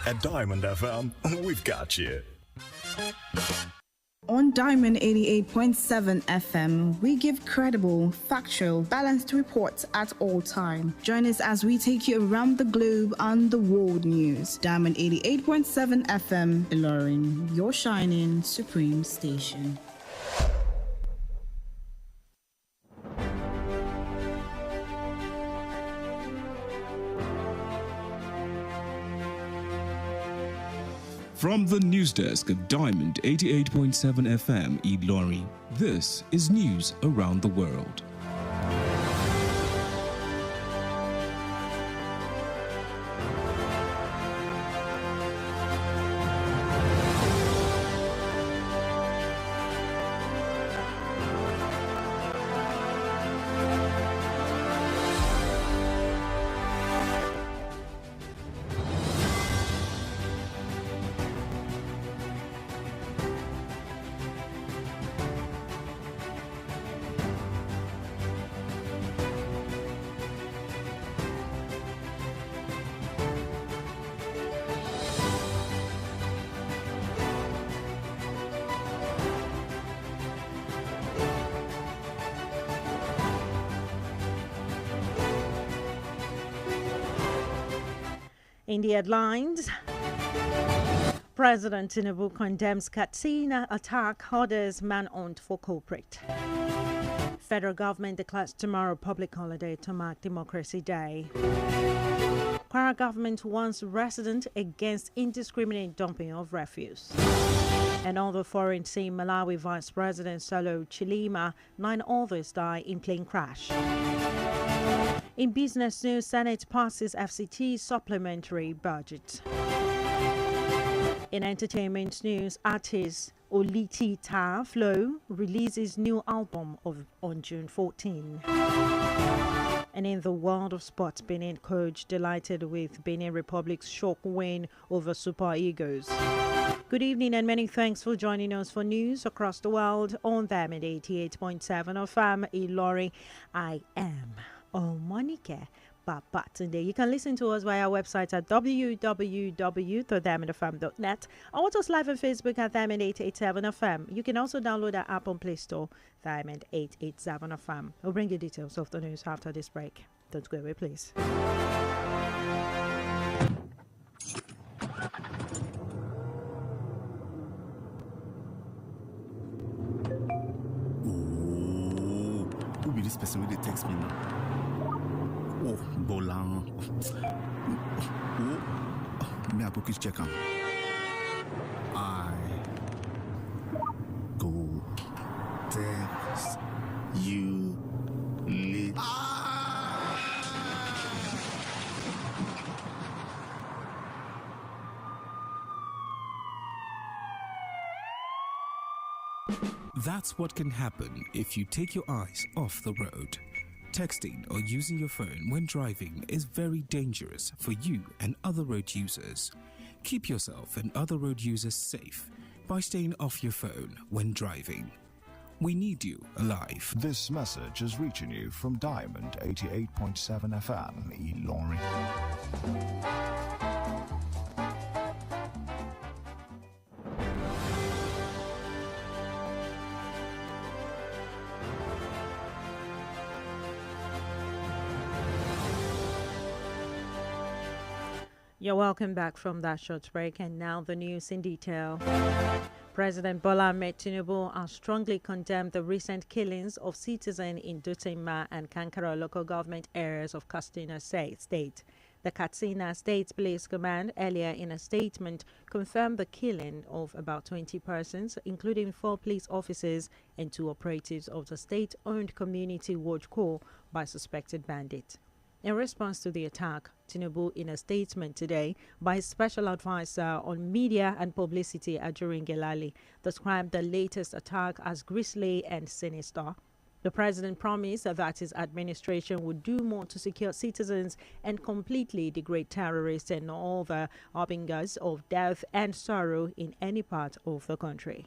At Diamond FM, we've got you. On Diamond 88.7 FM, we give credible, factual, balanced reports at all time. Join us as we take you around the globe on the world news. Diamond 88.7 FM, Ilorin, your shining supreme station. From the news desk of Diamond 88.7 FM, Ilorin, this is news around the world. In the headlines, President Tinubu condemns Katsina attack, orders manhunt for culprit. Federal government declares tomorrow public holiday to mark Democracy Day. Kwara government warns residents against indiscriminate dumping of refuse. And on the foreign scene, Malawi Vice President Salo Chilima, 9 others die in plane crash. In business news, Senate passes FCT supplementary budget. In entertainment news, artist Oliti Ta Flo releases new album on June 14. And in the world of sports, Benin coach delighted with Benin Republic's shock win over Super Eagles. Good evening and many thanks for joining us for news across the world on them at 88.7 of Ilorin. I am Omonike. Babatunde. You can listen to us via our website at www.diamondfm.net or watch us live on Facebook at Diamond 887 FM. You can also download our app on Play Store, Diamond 887 FM. We'll bring you details of the news after this break. Don't go away, please. Who be this person when they text me now? Oh, Bolan. Oh, me I go quick check him. I go text you later. That's what can happen if you take your eyes off the road. Texting or using your phone when driving is very dangerous for you and other road users. Keep yourself and other road users safe by staying off your phone when driving. We need you alive. This message is reaching you from Diamond 88.7 FM, Ilorin. You're welcome back from that short break, and now the news in detail. President Bola Ahmed Tinubu has strongly condemned the recent killings of citizens in Dutima and Kankara local government areas of Katsina State. The Katsina State Police Command earlier in a statement confirmed the killing of about 20 persons, including 4 police officers and 2 operatives of the state-owned Community Watch Corps by suspected bandits. In response to the attack, Tinubu, in a statement today by his special advisor on media and publicity, Ajurin Gelali, described the latest attack as grisly and sinister. The president promised that his administration would do more to secure citizens and completely degrade terrorists and all the harbingers of death and sorrow in any part of the country.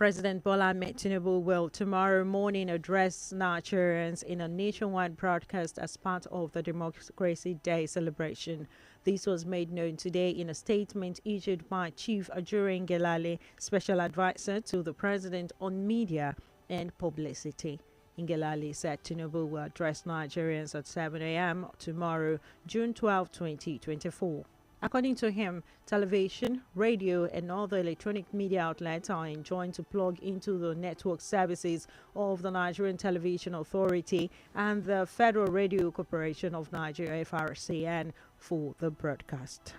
President Bola Ahmed Tinubu will tomorrow morning address Nigerians in a nationwide broadcast as part of the Democracy Day celebration. This was made known today in a statement issued by Chief Ajurin Gelale, Special Advisor to the President on Media and Publicity. Ngelale said Tinubu will address Nigerians at 7 a.m. tomorrow, June 12, 2024. According to him, television, radio, and other electronic media outlets are enjoined to plug into the network services of the Nigerian Television Authority and the Federal Radio Corporation of Nigeria (FRCN) for the broadcast.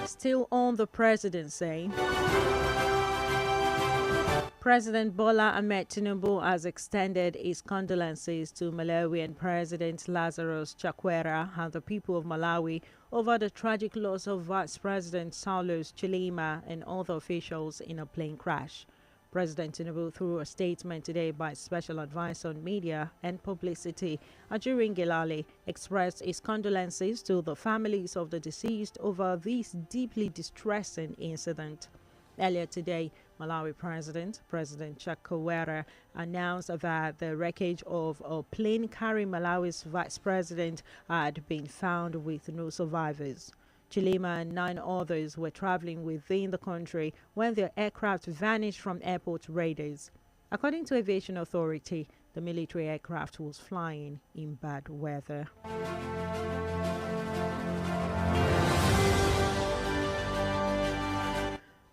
Still on the presidency, President Bola Ahmed Tinubu has extended his condolences to Malawian President Lazarus Chakwera and the people of Malawi over the tragic loss of Vice President Saulos Chilima and other officials in a plane crash. President Tinubu, through a statement today by Special Advisor on Media and Publicity, Ajurin Gelale, expressed his condolences to the families of the deceased over this deeply distressing incident. Earlier today, Malawi President Chakwera announced that the wreckage of a plane carrying Malawi's vice president had been found with no survivors. Chilima and 9 others were traveling within the country when their aircraft vanished from airport radars. According to Aviation Authority, the military aircraft was flying in bad weather.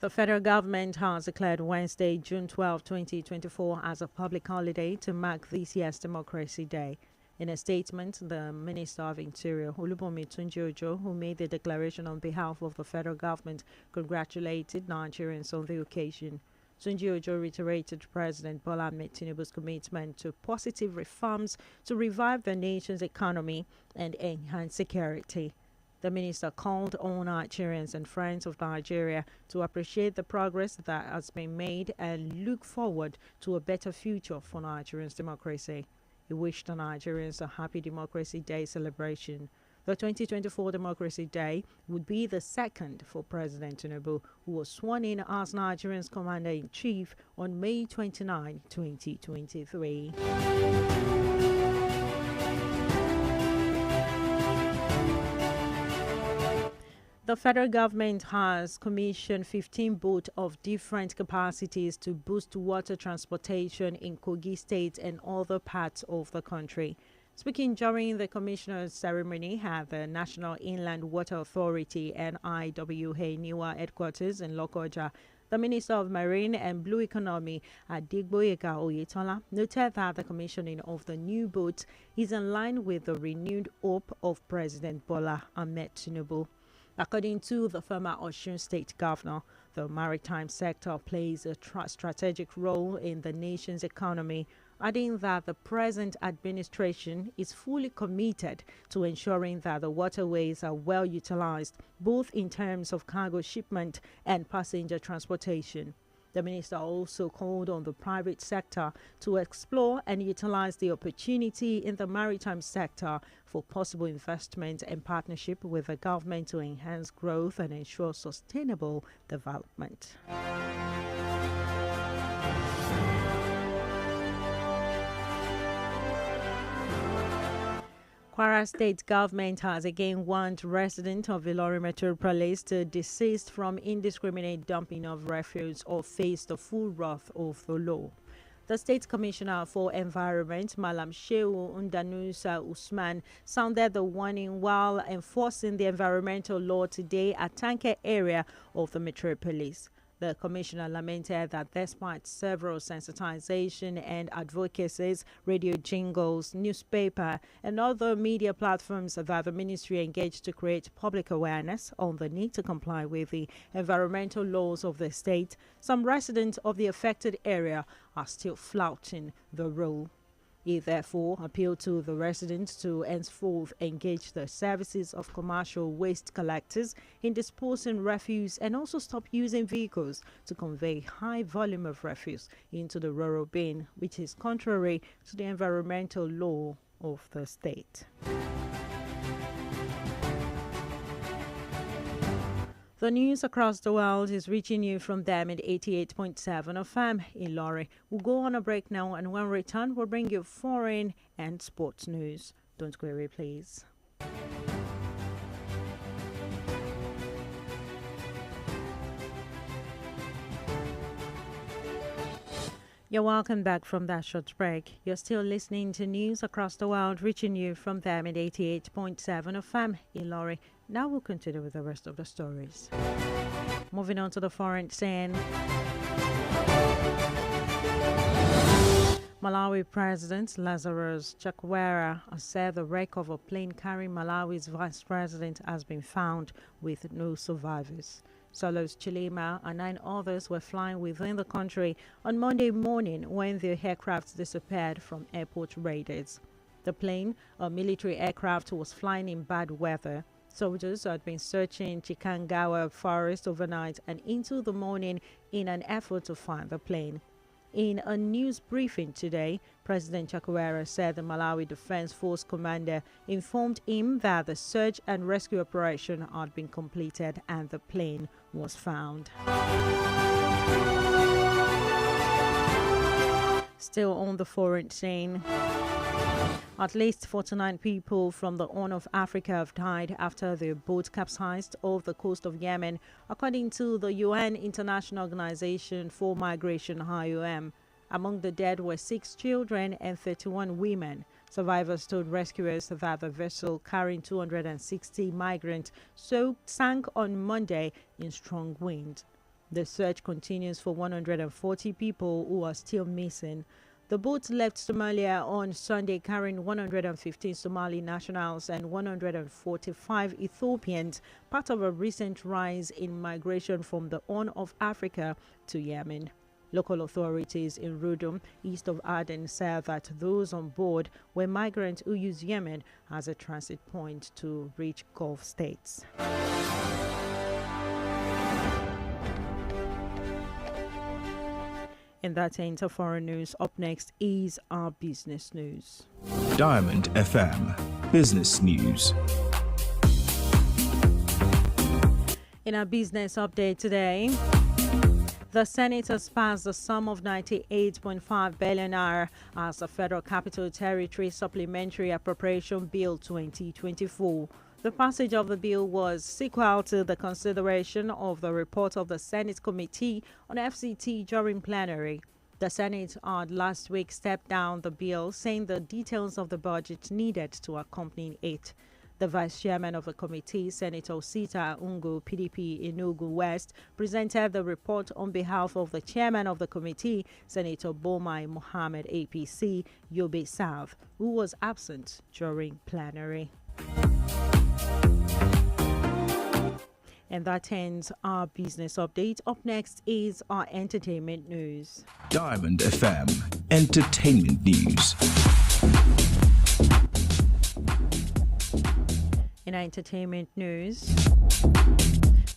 The federal government has declared Wednesday, June 12, 2024 as a public holiday to mark this year's Democracy Day. In a statement, the Minister of Interior, Olubomi Tunji-Ojo, who made the declaration on behalf of the federal government, congratulated Nigerians on the occasion. Tunji-Ojo reiterated President Bola Ahmed Tinubu's commitment to positive reforms to revive the nation's economy and enhance security. The minister called on Nigerians and friends of Nigeria to appreciate the progress that has been made and look forward to a better future for Nigerians' democracy. He wished the Nigerians a happy Democracy Day celebration. The 2024 Democracy Day would be the second for President Tinubu, who was sworn in as Nigeria's Commander-in-Chief on May 29, 2023. The federal government has commissioned 15 boats of different capacities to boost water transportation in Kogi State and other parts of the country. Speaking during the commissioner's ceremony at the National Inland Water Authority (NIWA) NIWA headquarters in Lokoja, the Minister of Marine and Blue Economy, Adegboyega Oyetola, noted that the commissioning of the new boats is in line with the renewed hope of President Bola Ahmed Tinubu. According to the former Osun State Governor, the maritime sector plays a strategic role in the nation's economy, adding that the present administration is fully committed to ensuring that the waterways are well utilized, both in terms of cargo shipment and passenger transportation. The minister also called on the private sector to explore and utilize the opportunity in the maritime sector for possible investment and partnership with the government to enhance growth and ensure sustainable development. Kwara State government has again warned residents of Ilorin Metropolis to desist from indiscriminate dumping of refuse or face the full wrath of the law. The State Commissioner for Environment, Malam Shehu Undanusa Usman, sounded the warning while enforcing the environmental law today at Tanke area of the metropolis. The commissioner lamented that despite several sensitization and advocacies, radio jingles, newspaper, and other media platforms that the ministry engaged to create public awareness on the need to comply with the environmental laws of the state, some residents of the affected area are still flouting the rule. He therefore appealed to the residents to henceforth engage the services of commercial waste collectors in disposing refuse and also stop using vehicles to convey high volume of refuse into the rural bin, which is contrary to the environmental law of the state. The news across the world is reaching you from them at 88.7 FM in Lorry. We'll go on a break now, and when we return, we'll bring you foreign and sports news. Don't go away, please. You're welcome back from that short break. You're still listening to news across the world, reaching you from them at 88.7 FM in Lorry. Now we'll continue with the rest of the stories. Moving on to the foreign scene. Malawi President Lazarus Chakwera has said the wreck of a plane carrying Malawi's vice president has been found with no survivors. Solos Chilima and 9 others were flying within the country on Monday morning when their aircraft disappeared from airport radars. The plane, a military aircraft, was flying in bad weather. Soldiers had been searching Chikangawa forest overnight and into the morning in an effort to find the plane. In a news briefing today, President Chakwera said the Malawi Defense Force commander informed him that the search and rescue operation had been completed and the plane was found. Still on the foreign scene. At least 49 people from the Horn of Africa have died after their boat capsized off the coast of Yemen, according to the UN International Organization for Migration (IOM). Among the dead were 6 children and 31 women. Survivors told rescuers that the vessel carrying 260 migrants sank on Monday in strong wind. The search continues for 140 people who are still missing. The boat left Somalia on Sunday carrying 115 Somali nationals and 145 Ethiopians, part of a recent rise in migration from the Horn of Africa to Yemen. Local authorities in Rudum, east of Aden, said that those on board were migrants who use Yemen as a transit point to reach Gulf states. And that's into foreign news. Up next is our business news. Diamond FM Business News. In our business update today, the Senate has passed the sum of 98.5 billion naira as the Federal Capital Territory Supplementary Appropriation Bill 2024. The passage of the bill was sequel to the consideration of the report of the Senate Committee on FCT during plenary. The Senate had last week stepped down the bill, saying the details of the budget needed to accompany it. The Vice Chairman of the committee, Senator Sita Ungu, PDP Enugu West, presented the report on behalf of the Chairman of the committee, Senator Bomai Mohammed, APC, Yobe South, who was absent during plenary. And that ends our business update. Up next is our entertainment news. Diamond FM Entertainment News. In our entertainment news,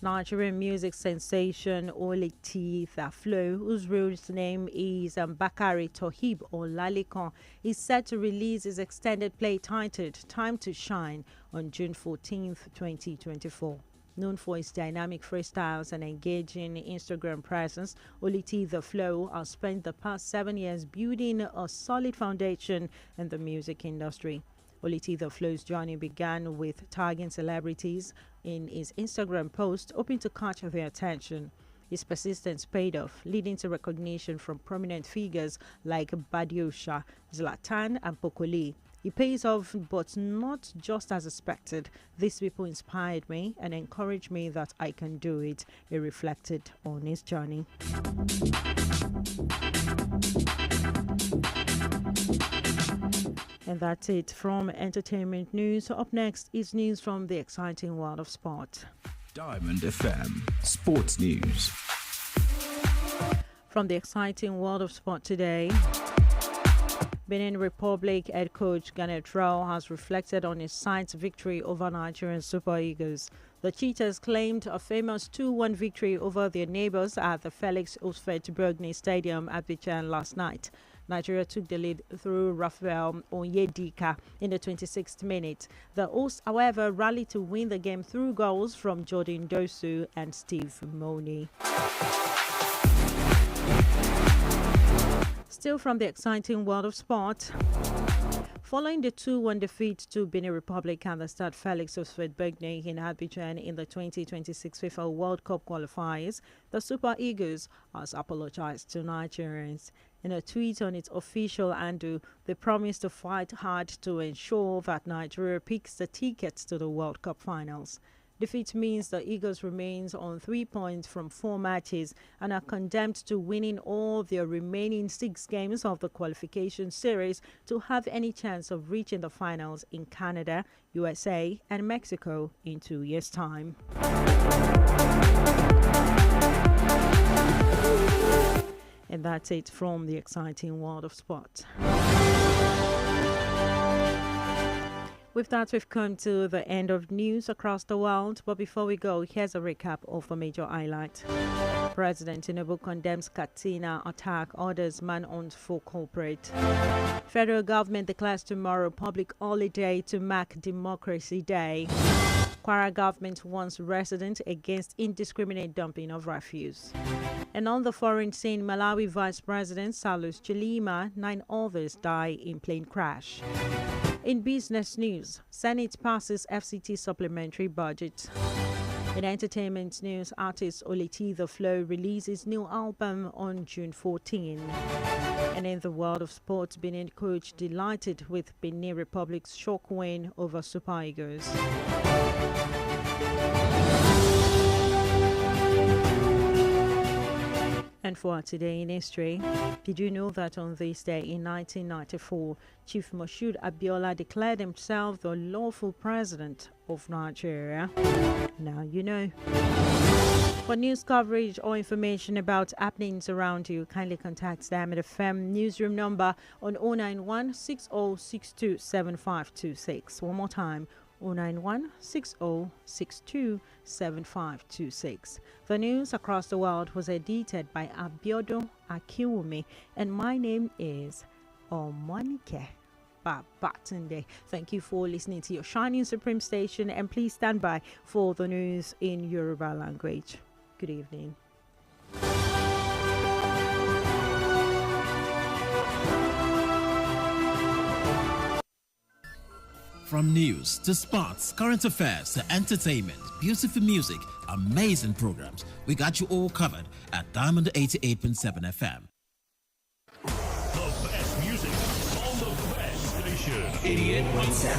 Nigerian music sensation Omonike Flo, whose real name is Bakari Tohib Olalekan, is set to release his extended play titled Time to Shine on June 14th, 2024. Known for his dynamic freestyles and engaging Instagram presence, Omonike Flo has spent the past 7 years building a solid foundation in the music industry. Omonike Flo's journey began with tagging celebrities in his Instagram post, hoping to catch their attention. His persistence paid off, leading to recognition from prominent figures like Badiosha, Zlatan, and Pokoli. It pays off, but not just as expected. These people inspired me and encouraged me that I can do it, he reflected on his journey. And that's it from entertainment news. Up next is news from the exciting world of sport. Diamond FM Sports News. From the exciting world of sport today, Benin Republic head coach Garnet Rao has reflected on his side's victory over Nigerian Super Eagles. The Cheetahs claimed a famous 2-1 victory over their neighbors at the Felix Osfet-Bergny Stadium, Abidjan, last night. Nigeria took the lead through Rafael Onyedika in the 26th minute. The hosts, however, rallied to win the game through goals from Jordan Dosu and Steve Moni. Still from the exciting world of sport. Following the 2-1 defeat to Benin Republic and the start Felix Houphouët-Boigny in Abidjan in the 2026 FIFA World Cup qualifiers, the Super Eagles has apologized to Nigerians. In a tweet on its official handle, they promised to fight hard to ensure that Nigeria picks the tickets to the World Cup finals. Defeat means the Eagles remains on 3 points from 4 matches and are condemned to winning all their remaining 6 games of the qualification series to have any chance of reaching the finals in Canada, USA, and Mexico in 2 years' time. And that's it from the exciting world of sport. With that, we've come to the end of news across the world. But before we go, here's a recap of the major highlights. President Tinubu condemns Katsina attack, orders manhunt for culprit. Federal government declares tomorrow public holiday to mark Democracy Day. Kwara government warns residents against indiscriminate dumping of refuse. And on the foreign scene, Malawi Vice President Salus Chilima, 9 others die in plane crash. In business news, Senate passes FCT supplementary budget. In entertainment news, artist Oleti The Flow releases new album on June 14. And in the world of sports, Benin coach delighted with Benin Republic's shock win over Super Eagles. And for today in history, did you know that on this day in 1994, Chief Moshood Abiola declared himself the lawful president of Nigeria? Now you know. For news coverage or information about happenings around you, kindly contact Diamond FM newsroom number on 091 6062 7526. One more time. 091-6062-7526. The news across the world was edited by Abiodun Akiwumi, and my name is Omonike Babatunde. Thank you for listening to your shining supreme station, and please stand by for the news in Yoruba language. Good evening. From news to sports, current affairs to entertainment, beautiful music, amazing programs, we got you all covered at Diamond 88.7 FM. The best music on the best station. 88.7.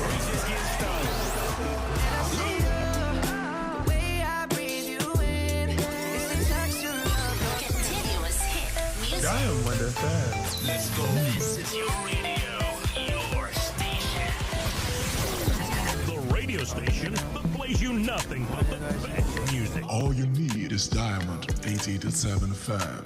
Continuous hit music. Diamond FM. Let's go. This is your radio, your station. The radio station that plays you nothing but the best music. All you need is Diamond 88.7 FM.